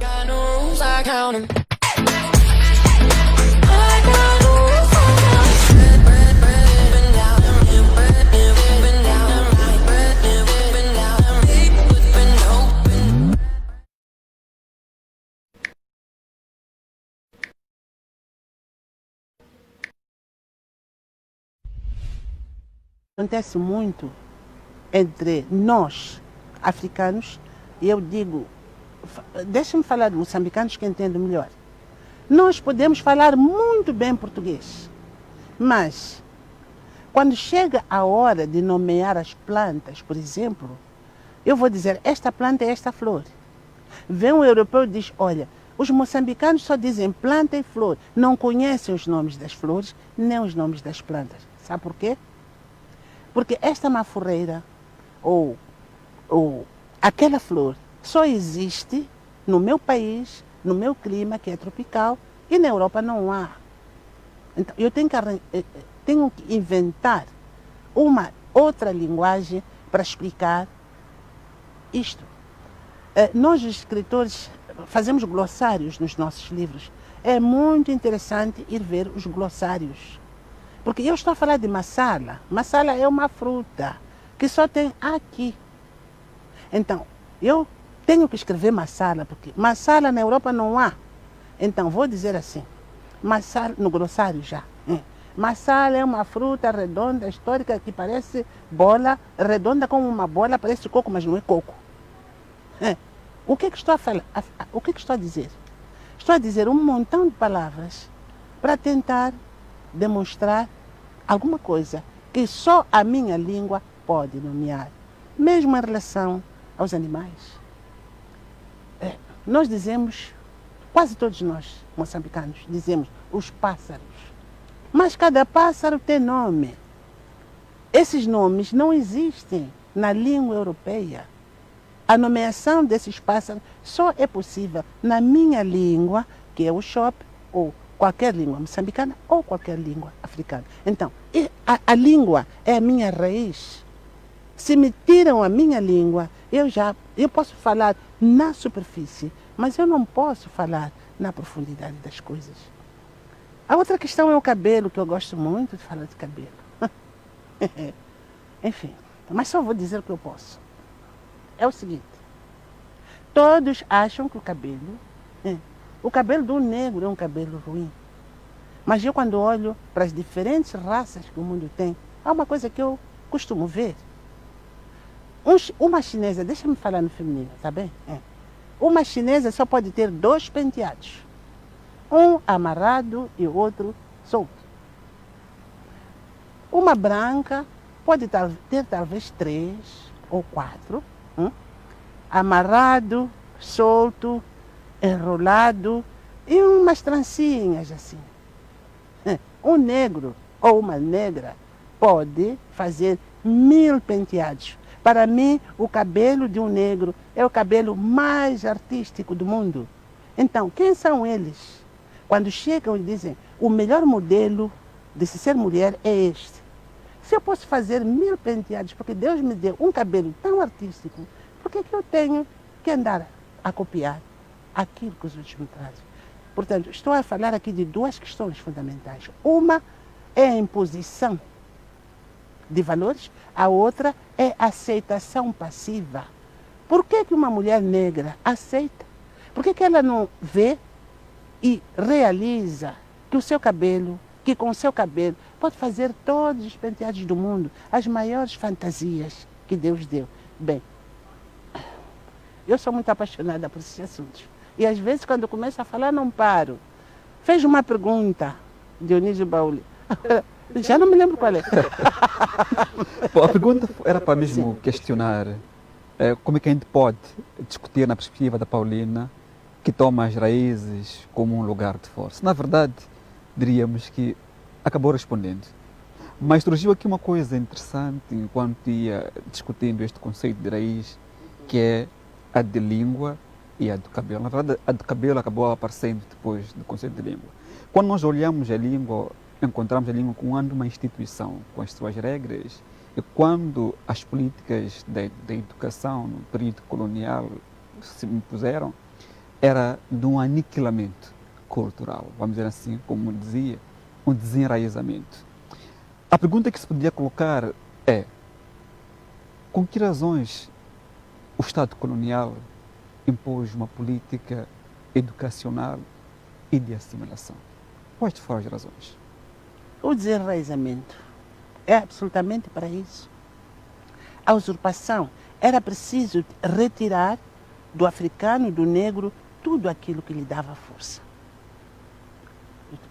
Got no rules, I count 'em. I got no rules, I count 'em. Bread, living down, living down, bread, living down, living open. Acontece muito entre nós, africanos, e eu digo, deixa-me falar de moçambicanos que entendo melhor. Nós podemos falar muito bem português, mas quando chega a hora de nomear as plantas, por exemplo, eu vou dizer, esta planta é esta flor. Vem um europeu e diz, olha, os moçambicanos só dizem planta e flor, não conhecem os nomes das flores, nem os nomes das plantas. Sabe por quê? Porque esta mafurreira ou aquela flor só existe no meu país, no meu clima, que é tropical, e na Europa não há. Então, eu tenho que inventar uma outra linguagem para explicar isto. Nós, os escritores, fazemos glossários nos nossos livros. É muito interessante ir ver os glossários. Porque eu estou a falar de massala. Massala é uma fruta que só tem aqui. Então, eu tenho que escrever massala, porque massala na Europa não há. Então, vou dizer assim, massala, no glossário já. Massala é uma fruta redonda, histórica, que parece bola, redonda como uma bola, parece coco, mas não é coco. O que estou a falar? O que estou a dizer? Estou a dizer um montão de palavras para tentar demonstrar alguma coisa que só a minha língua pode nomear, mesmo em relação aos animais. Nós dizemos, quase todos nós, moçambicanos, dizemos os pássaros, mas cada pássaro tem nome. Esses nomes não existem na língua europeia. A nomeação desses pássaros só é possível na minha língua, que é o Xhosa, ou qualquer língua moçambicana ou qualquer língua africana. Então, a língua é a minha raiz. Se me tiram a minha língua, eu posso falar na superfície, mas eu não posso falar na profundidade das coisas. A outra questão é o cabelo, que eu gosto muito de falar de cabelo. Enfim, mas só vou dizer o que eu posso. É o seguinte, todos acham que o cabelo do negro é um cabelo ruim. Mas eu, quando olho para as diferentes raças que o mundo tem, há uma coisa que eu costumo ver. Uma chinesa, deixa-me falar no feminino, tá bem? Uma chinesa só pode ter 2 penteados. Um amarrado e o outro solto. Uma branca pode ter talvez 3 ou 4. Amarrado, solto, enrolado e umas trancinhas assim. Um negro ou uma negra pode fazer 1000 penteados. Para mim, o cabelo de um negro é o cabelo mais artístico do mundo. Então, quem são eles? Quando chegam e dizem, o melhor modelo de se ser mulher é este. Se eu posso fazer 1000 penteados, porque Deus me deu um cabelo tão artístico, por que eu tenho que andar a copiar aquilo que os outros me trazem? Portanto, estou a falar aqui de 2 questões fundamentais. Uma é a imposição de valores, a outra é a aceitação passiva. Por que uma mulher negra aceita? Por que ela não vê e realiza que o seu cabelo, que com o seu cabelo pode fazer todos os penteados do mundo, as maiores fantasias que Deus deu? Bem, eu sou muito apaixonada por esses assuntos. E às vezes, quando eu começo a falar, não paro. Fez uma pergunta, Dionísio Baúli. Já não me lembro qual é. Bom, a pergunta era para mesmo questionar como é que a gente pode discutir na perspectiva da Paulina, que toma as raízes como um lugar de força. Na verdade, diríamos que acabou respondendo. Mas surgiu aqui uma coisa interessante enquanto ia discutindo este conceito de raiz, que é a de língua e a do cabelo. Na verdade, a do cabelo acabou aparecendo depois do conceito de língua. Quando nós olhamos a língua, encontramos a língua como uma instituição, com as suas regras, e quando as políticas da educação no período colonial se impuseram, era de um aniquilamento cultural, vamos dizer assim, como dizia, um desenraizamento. A pergunta que se podia colocar é: com que razões o Estado colonial impôs uma política educacional e de assimilação? Quais foram as razões? O desenraizamento é absolutamente para isso. A usurpação era preciso retirar do africano, do negro, tudo aquilo que lhe dava força.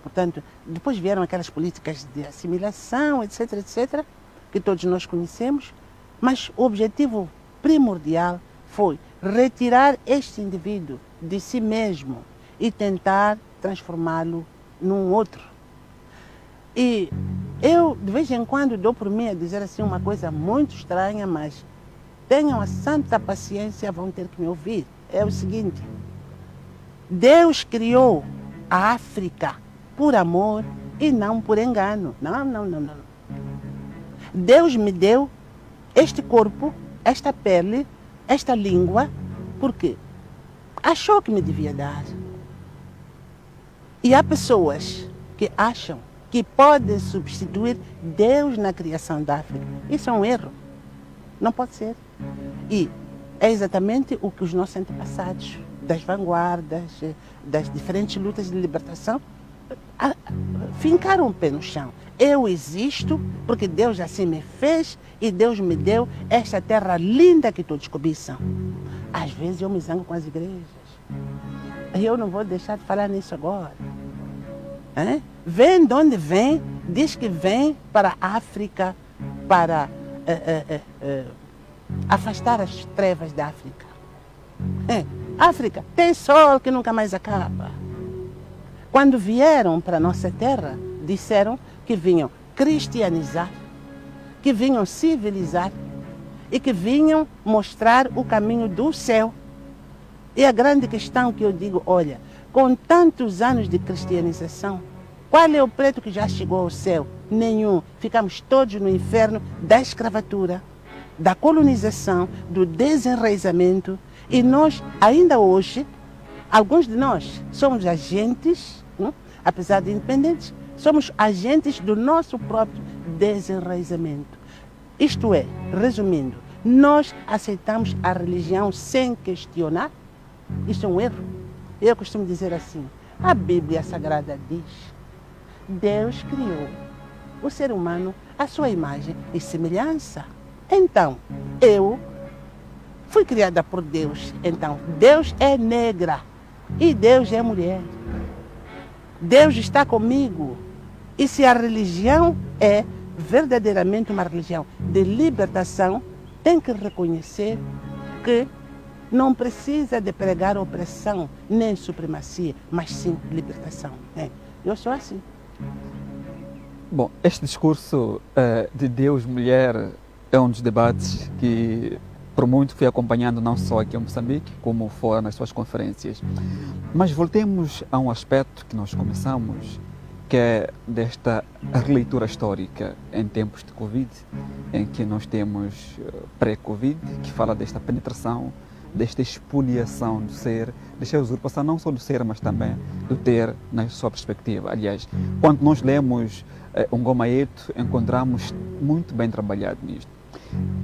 Portanto, depois vieram aquelas políticas de assimilação, etc., etc., que todos nós conhecemos, mas o objetivo primordial foi retirar este indivíduo de si mesmo e tentar transformá-lo num outro. E eu, de vez em quando, dou por mim a dizer assim uma coisa muito estranha, mas tenham a santa paciência, vão ter que me ouvir. É o seguinte: Deus criou a África por amor e não por engano. Não, não, não, não. Deus me deu este corpo, esta pele, esta língua, porque achou que me devia dar. E há pessoas que acham que podem substituir Deus na criação da África. Isso é um erro. Não pode ser. E é exatamente o que os nossos antepassados, das vanguardas, das diferentes lutas de libertação, fincaram o pé no chão. Eu existo porque Deus assim me fez e Deus me deu esta terra linda que todos cobiçam. Às vezes eu me zango com as igrejas. E eu não vou deixar de falar nisso agora. Vem de onde vem, diz que vem para a África para afastar as trevas da África. África tem sol que nunca mais acaba. Quando vieram para a nossa terra, disseram que vinham cristianizar, que vinham civilizar e que vinham mostrar o caminho do céu. E a grande questão que eu digo, olha, com tantos anos de cristianização, qual é o preto que já chegou ao céu? Nenhum. Ficamos todos no inferno da escravatura, da colonização, do desenraizamento. E nós, ainda hoje, alguns de nós somos agentes, apesar de independentes, somos agentes do nosso próprio desenraizamento. Isto é, resumindo, nós aceitamos a religião sem questionar. Isso é um erro. Eu costumo dizer assim, a Bíblia Sagrada diz: Deus criou o ser humano à sua imagem e semelhança. Então, eu fui criada por Deus. Então, Deus é negra e Deus é mulher. Deus está comigo. E se a religião é verdadeiramente uma religião de libertação, tem que reconhecer que não precisa de pregar opressão nem supremacia, mas sim libertação. Eu sou assim. Bom, este discurso de Deus, mulher, é um dos debates que, por muito, fui acompanhando não só aqui em Moçambique, como fora nas suas conferências. Mas voltemos a um aspecto que nós começamos, que é desta releitura histórica em tempos de Covid, em que nós temos pré-Covid, que fala desta penetração, desta expoliação do ser, desta usurpação não só do ser, mas também do ter na sua perspectiva. Aliás, quando nós lemos Ngoma Yetu, encontramos muito bem trabalhado nisto.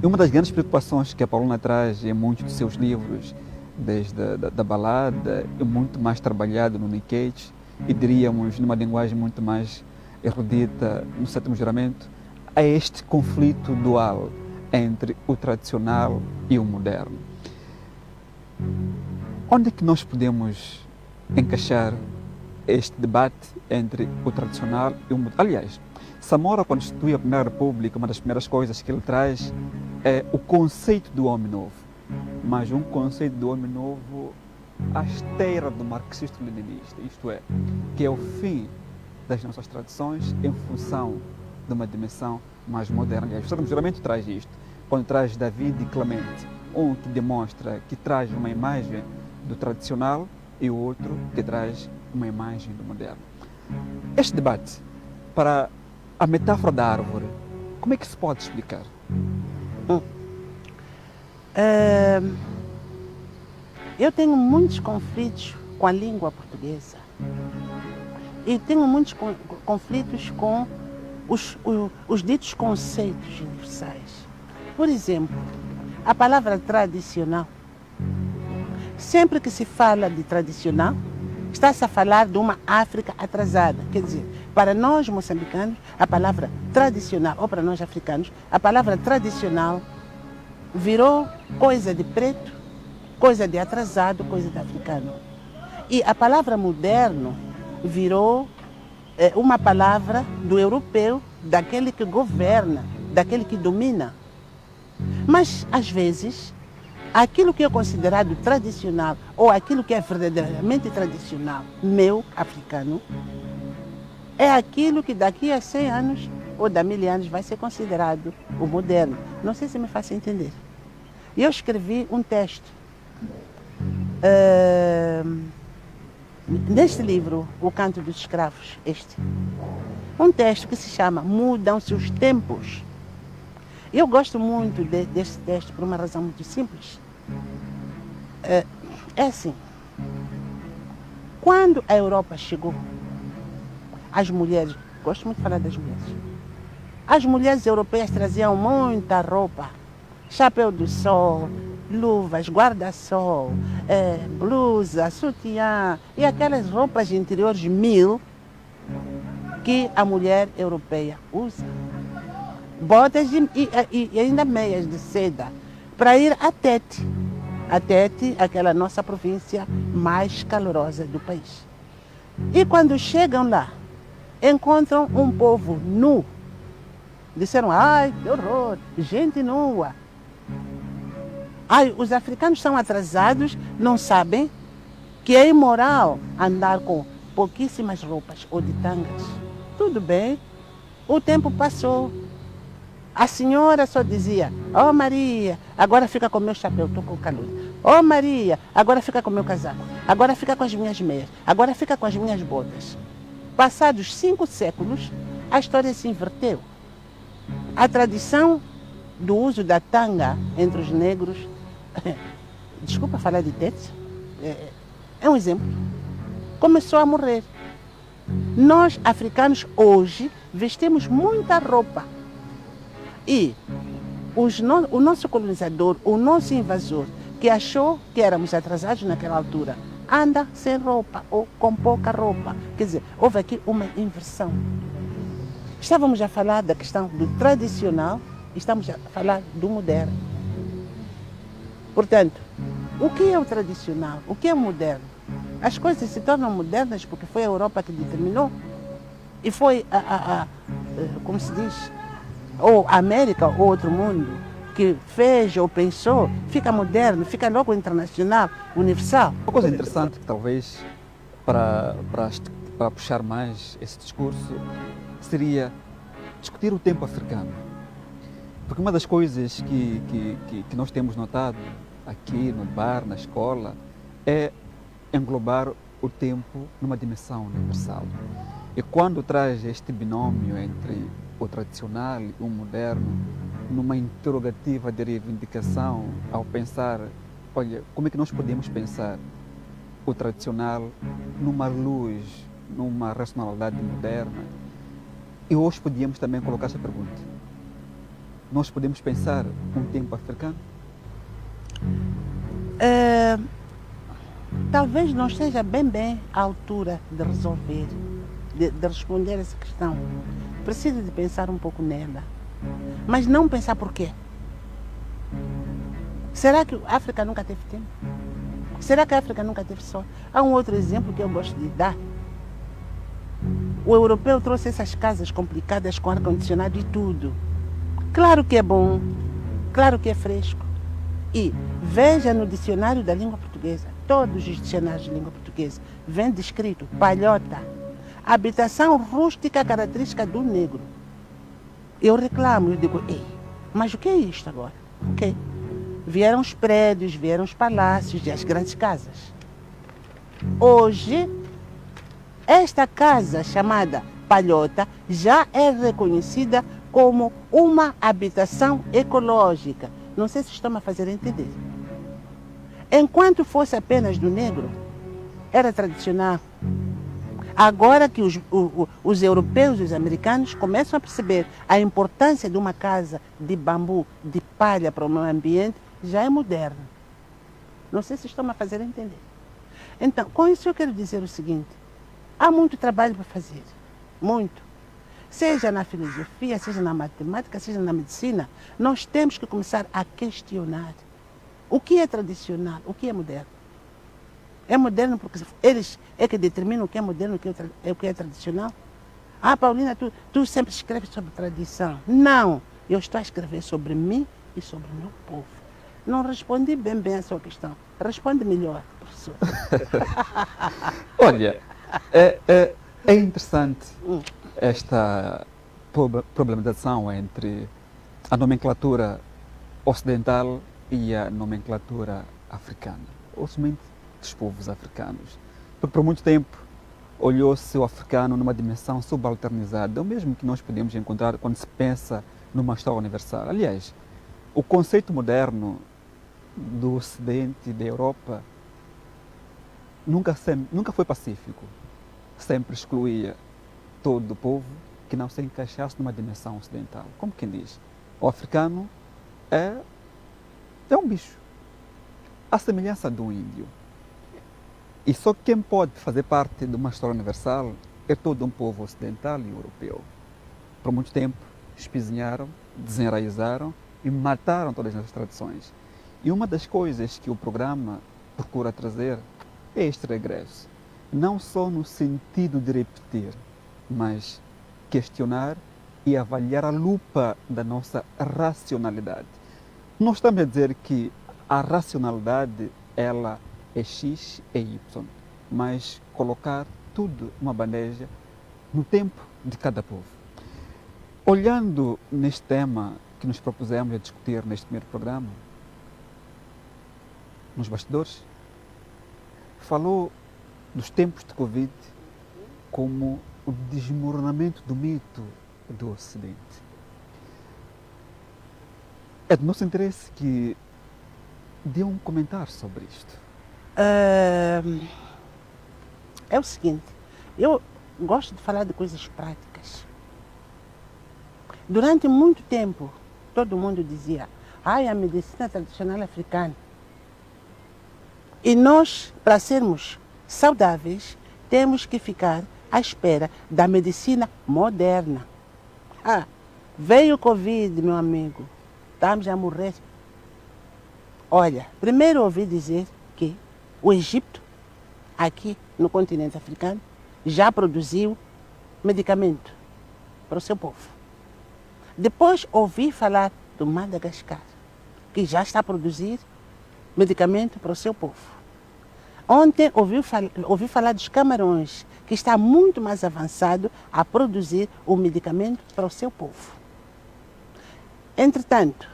E uma das grandes preocupações que a Paulina traz em muitos dos seus livros, desde da balada, e muito mais trabalhado no Nikkei, e diríamos numa linguagem muito mais erudita no sétimo juramento, é este conflito dual entre o tradicional e o moderno. Onde é que nós podemos encaixar este debate entre o tradicional e o moderno? Aliás, Samora, quando institui a Primeira República, uma das primeiras coisas que ele traz é o conceito do homem novo. Mas um conceito do homem novo à esteira do marxista-leninista, isto é, que é o fim das nossas tradições em função de uma dimensão mais moderna. Aliás, o sétimo juramento traz isto, quando traz David e Clemente, um que demonstra que traz uma imagem do tradicional e o outro que traz uma imagem do moderno. Este debate, para a metáfora da árvore, como é que se pode explicar? Eu tenho muitos conflitos com a língua portuguesa. E tenho muitos conflitos com os ditos conceitos universais. Por exemplo, a palavra tradicional. Sempre que se fala de tradicional, está-se a falar de uma África atrasada. Quer dizer, para nós moçambicanos, a palavra tradicional, ou para nós africanos, a palavra tradicional virou coisa de preto, coisa de atrasado, coisa de africano. E a palavra moderno virou uma palavra do europeu, daquele que governa, daquele que domina. Mas, às vezes, aquilo que é considerado tradicional, ou aquilo que é verdadeiramente tradicional, meu, africano, é aquilo que daqui a 100 anos ou da 1000 anos vai ser considerado o moderno. Não sei se me faço entender. E eu escrevi um texto. Neste livro, O Canto dos Escravos, um texto que se chama Mudam-se os Tempos. Eu gosto muito desse texto por uma razão muito simples. É assim, quando a Europa chegou, as mulheres, gosto muito de falar das mulheres, as mulheres europeias traziam muita roupa, chapéu do sol, luvas, guarda-sol, blusa, sutiã e aquelas roupas interiores 1000 que a mulher europeia usa. Botas e ainda meias de seda para ir a Tete. A Tete, aquela nossa província mais calorosa do país. E quando chegam lá, encontram um povo nu. Disseram, ai, que horror, gente nua. Ai, os africanos são atrasados, não sabem que é imoral andar com pouquíssimas roupas ou de tangas. Tudo bem, o tempo passou. A senhora só dizia, oh Maria, agora fica com o meu chapéu, estou com calor. Oh Maria, agora fica com o meu casaco. Agora fica com as minhas meias. Agora fica com as minhas botas. Passados 5 séculos, a história se inverteu. A tradição do uso da tanga entre os negros, desculpa falar de tete, é um exemplo, começou a morrer. Nós, africanos, hoje, vestimos muita roupa. E o nosso colonizador, o nosso invasor, que achou que éramos atrasados naquela altura, anda sem roupa ou com pouca roupa. Quer dizer, houve aqui uma inversão. Estávamos a falar da questão do tradicional, estamos a falar do moderno. Portanto, o que é o tradicional? O que é o moderno? As coisas se tornam modernas porque foi a Europa que determinou e foi como se diz, ou a América ou outro mundo que fez ou pensou, fica moderno, fica logo internacional, universal. Uma coisa interessante que talvez para puxar mais esse discurso seria discutir o tempo africano. Porque uma das coisas que nós temos notado aqui no bar, na escola, é englobar o tempo numa dimensão universal. E quando traz este binômio entre o tradicional e o moderno, numa interrogativa de reivindicação, ao pensar, olha, como é que nós podemos pensar o tradicional numa luz, numa racionalidade moderna? E hoje podíamos também colocar essa pergunta. Nós podemos pensar um tempo africano? Talvez não esteja bem à altura de resolver, de responder essa questão. Preciso de pensar um pouco nela. Mas não pensar por quê. Será que a África nunca teve tempo? Será que a África nunca teve sol? Há um outro exemplo que eu gosto de dar. O europeu trouxe essas casas complicadas com ar-condicionado e tudo. Claro que é bom, claro que é fresco. E veja no dicionário da língua portuguesa, todos os dicionários de língua portuguesa, vem descrito palhota, habitação rústica característica do negro. Eu reclamo, eu digo, ei, mas o que é isto agora? Ok. Vieram os prédios, vieram os palácios e as grandes casas. Hoje, esta casa chamada palhota já é reconhecida como uma habitação ecológica. Não sei se estão a fazer entender. Enquanto fosse apenas do negro, era tradicional. Agora que os europeus e os americanos começam a perceber a importância de uma casa de bambu, de palha para o meio ambiente, já é moderno. Não sei se estão a fazer entender. Então, com isso eu quero dizer o seguinte, há muito trabalho para fazer, muito. Seja na filosofia, seja na matemática, seja na medicina, nós temos que começar a questionar o que é tradicional, o que é moderno. É moderno porque eles é que determinam o que é moderno e o que é tradicional. Ah, Paulina, tu sempre escreves sobre tradição. Não, eu estou a escrever sobre mim e sobre o meu povo. Não respondi bem a sua questão. Responde melhor, professor. Olha, é interessante esta problematização entre a nomenclatura ocidental e a nomenclatura africana, ou somente dos povos africanos. Porque por muito tempo olhou-se o africano numa dimensão subalternizada, o mesmo que nós podemos encontrar quando se pensa numa história universal. Aliás, o conceito moderno do Ocidente e da Europa nunca foi pacífico. Sempre excluía todo o povo que não se encaixasse numa dimensão ocidental. Como quem diz, o africano é um bicho, à semelhança do índio. E só quem pode fazer parte de uma história universal é todo um povo ocidental e europeu. Por muito tempo, espizinharam, desenraizaram e mataram todas as tradições. E uma das coisas que o programa procura trazer é este regresso. Não só no sentido de repetir, mas questionar e avaliar a lupa da nossa racionalidade. Não estamos a dizer que a racionalidade, ela é X e Y, mas colocar tudo numa bandeja no tempo de cada povo. Olhando neste tema que nos propusemos a discutir neste primeiro programa, nos bastidores, falou dos tempos de Covid como o desmoronamento do mito do Ocidente. É do nosso interesse que dê um comentário sobre isto. É o seguinte, eu gosto de falar de coisas práticas. Durante muito tempo, todo mundo dizia, a medicina tradicional africana. E nós, para sermos saudáveis, temos que ficar à espera da medicina moderna. Veio o Covid, meu amigo, estamos a morrer. Olha, primeiro ouvi dizer que o Egito, aqui no continente africano, já produziu medicamento para o seu povo. Depois ouvi falar do Madagascar, que já está a produzir medicamento para o seu povo. Ontem ouvi falar dos Camarões, que está muito mais avançado a produzir o medicamento para o seu povo. Entretanto,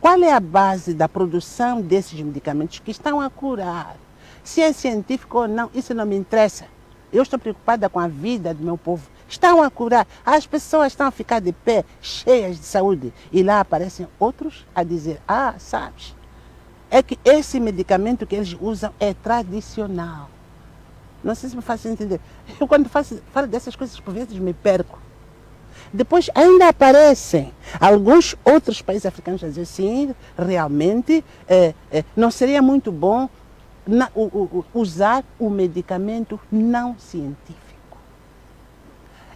qual é a base da produção desses medicamentos que estão a curar? Se é científico ou não, isso não me interessa. Eu estou preocupada com a vida do meu povo. Estão a curar. As pessoas estão a ficar de pé, cheias de saúde. E lá aparecem outros a dizer, sabes, é que esse medicamento que eles usam é tradicional. Não sei se me faz entender. Eu quando falo dessas coisas, por vezes me perco. Depois ainda aparecem alguns outros países africanos a dizer, sim, realmente não seria muito bom usar o medicamento não científico.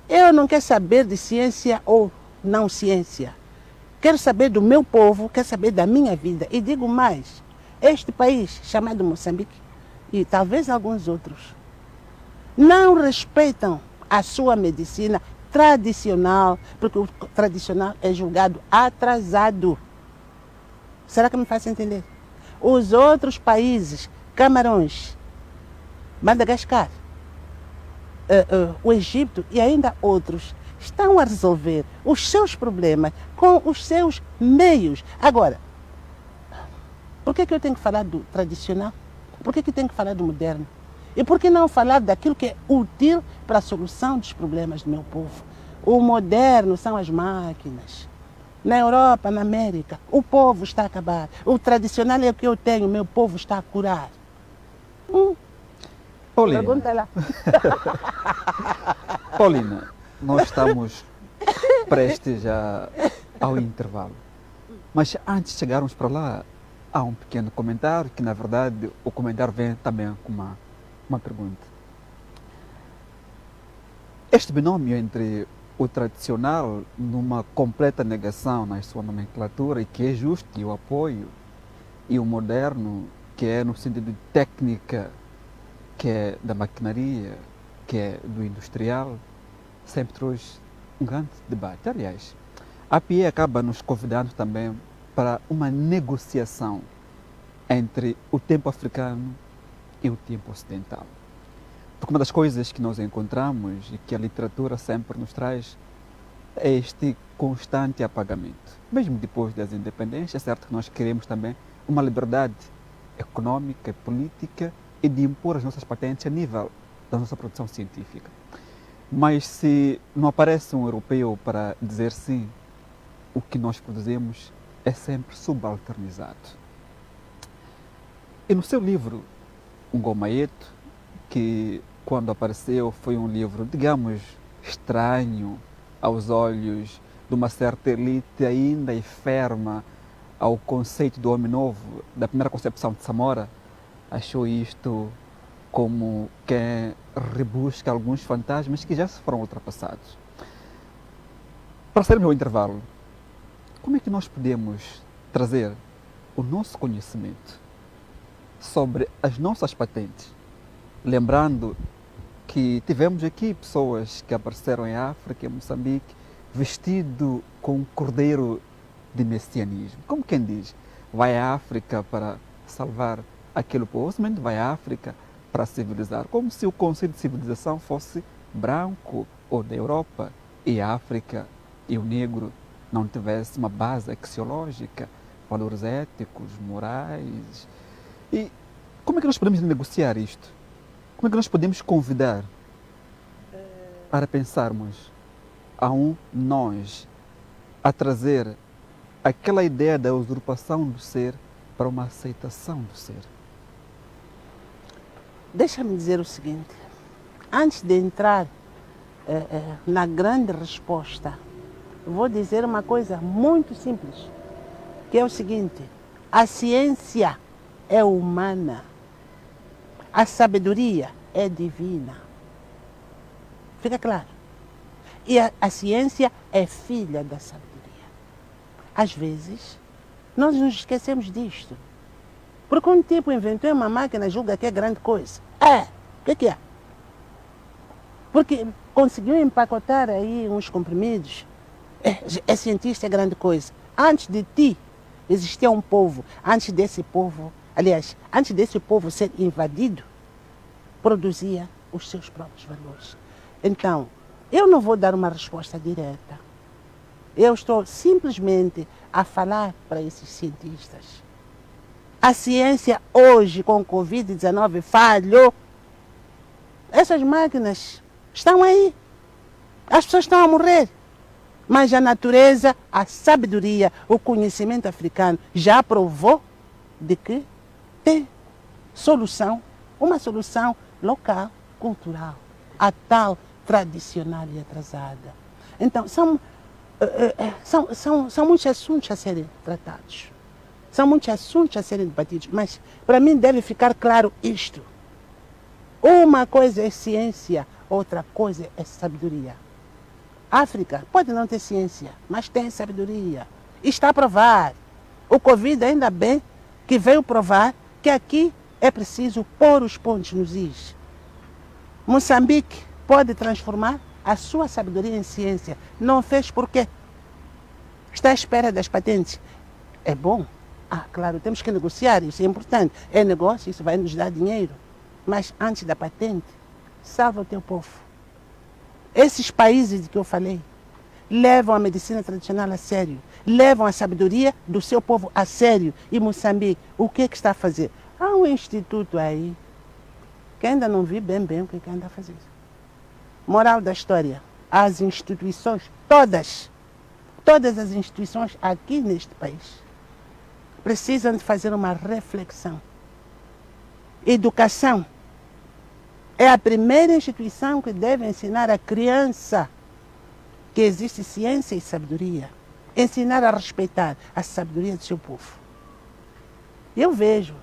Eu não quero saber de ciência ou não ciência. Quero saber do meu povo, quero saber da minha vida. E digo mais, este país chamado Moçambique, e talvez alguns outros, não respeitam a sua medicina tradicional, porque o tradicional é julgado atrasado. Será que me faz entender? Os outros países, Camarões, Madagascar, o Egito e ainda outros, estão a resolver os seus problemas com os seus meios. Agora, por que eu tenho que falar do tradicional? Por que eu tenho que falar do moderno? E por que não falar daquilo que é útil para a solução dos problemas do meu povo? O moderno são as máquinas. Na Europa, na América, o povo está a acabar. O tradicional é o que eu tenho, meu povo está a curar. Paulina, Pergunta lá. Paulina, nós estamos prestes ao intervalo. Mas antes de chegarmos para lá, há um pequeno comentário, que na verdade o comentário vem também com uma pergunta. Este binômio entre o tradicional, numa completa negação na sua nomenclatura, e que é justo, e o apoio, e o moderno, que é no sentido de técnica, que é da maquinaria, que é do industrial, sempre trouxe um grande debate. Aliás, a PIE acaba nos convidando também para uma negociação entre o tempo africano e o tempo ocidental. Porque uma das coisas que nós encontramos e que a literatura sempre nos traz é este constante apagamento. Mesmo depois das independências, é certo que nós queremos também uma liberdade econômica e política e de impor as nossas patentes a nível da nossa produção científica. Mas se não aparece um europeu para dizer sim, o que nós produzimos é sempre subalternizado. E no seu livro, Um Gomaeto, que quando apareceu foi um livro, digamos, estranho aos olhos de uma certa elite ainda enferma ao conceito do homem novo, da primeira concepção de Samora, achou isto como quem rebusca alguns fantasmas que já se foram ultrapassados. Para sairmos ao intervalo, como é que nós podemos trazer o nosso conhecimento sobre as nossas patentes? Lembrando que tivemos aqui pessoas que apareceram em África, em Moçambique, vestido com um cordeiro de messianismo. Como quem diz, vai à África para salvar aquele povo, somente vai à África para civilizar, como se o conceito de civilização fosse branco ou da Europa, e a África e o negro não tivesse uma base axiológica, valores éticos, morais. E como é que nós podemos negociar isto? Como é que nós podemos convidar para pensarmos a um nós, a trazer aquela ideia da usurpação do ser para uma aceitação do ser? Deixa-me dizer o seguinte, antes de entrar na grande resposta, vou dizer uma coisa muito simples, que é o seguinte: a ciência é humana, a sabedoria é divina. Fica claro? E a ciência é filha da sabedoria. Às vezes, nós nos esquecemos disto. Porque um tipo inventou uma máquina e julga que é grande coisa. O que é? Porque conseguiu empacotar aí uns comprimidos. É cientista, é grande coisa. Antes de ti, existia um povo. Antes desse povo ser invadido, produzia os seus próprios valores. Então, eu não vou dar uma resposta direta. Eu estou simplesmente a falar para esses cientistas. A ciência hoje, com o Covid-19, falhou. Essas máquinas estão aí. As pessoas estão a morrer. Mas a natureza, a sabedoria, o conhecimento africano já provou de que tem solução, uma solução local, cultural, a tal tradicional e atrasada. Então, são muitos assuntos a serem tratados. São muitos assuntos a serem debatidos, mas para mim deve ficar claro isto. Uma coisa é ciência, outra coisa é sabedoria. A África pode não ter ciência, mas tem sabedoria. E está a provar. O Covid, ainda bem que veio provar que aqui é preciso pôr os pontos nos is. Moçambique pode transformar a sua sabedoria em ciência. Não fez por quê? Está à espera das patentes. É bom? Claro, temos que negociar, isso é importante. É negócio, isso vai nos dar dinheiro. Mas antes da patente, salva o teu povo. Esses países de que eu falei levam a medicina tradicional a sério, levam a sabedoria do seu povo a sério. E Moçambique, o que é que está a fazer? Há um instituto aí que ainda não vi bem o que anda a fazer. Moral da história, as instituições, todas todas as instituições aqui neste país precisam de fazer uma reflexão. Educação é a primeira instituição que deve ensinar a criança que existe ciência e sabedoria. Ensinar a respeitar a sabedoria do seu povo. Eu vejo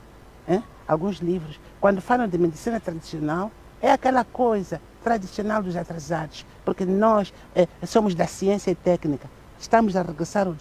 alguns livros, quando falam de medicina tradicional, é aquela coisa tradicional dos atrasados, porque nós somos da ciência e técnica. Estamos a regressar ao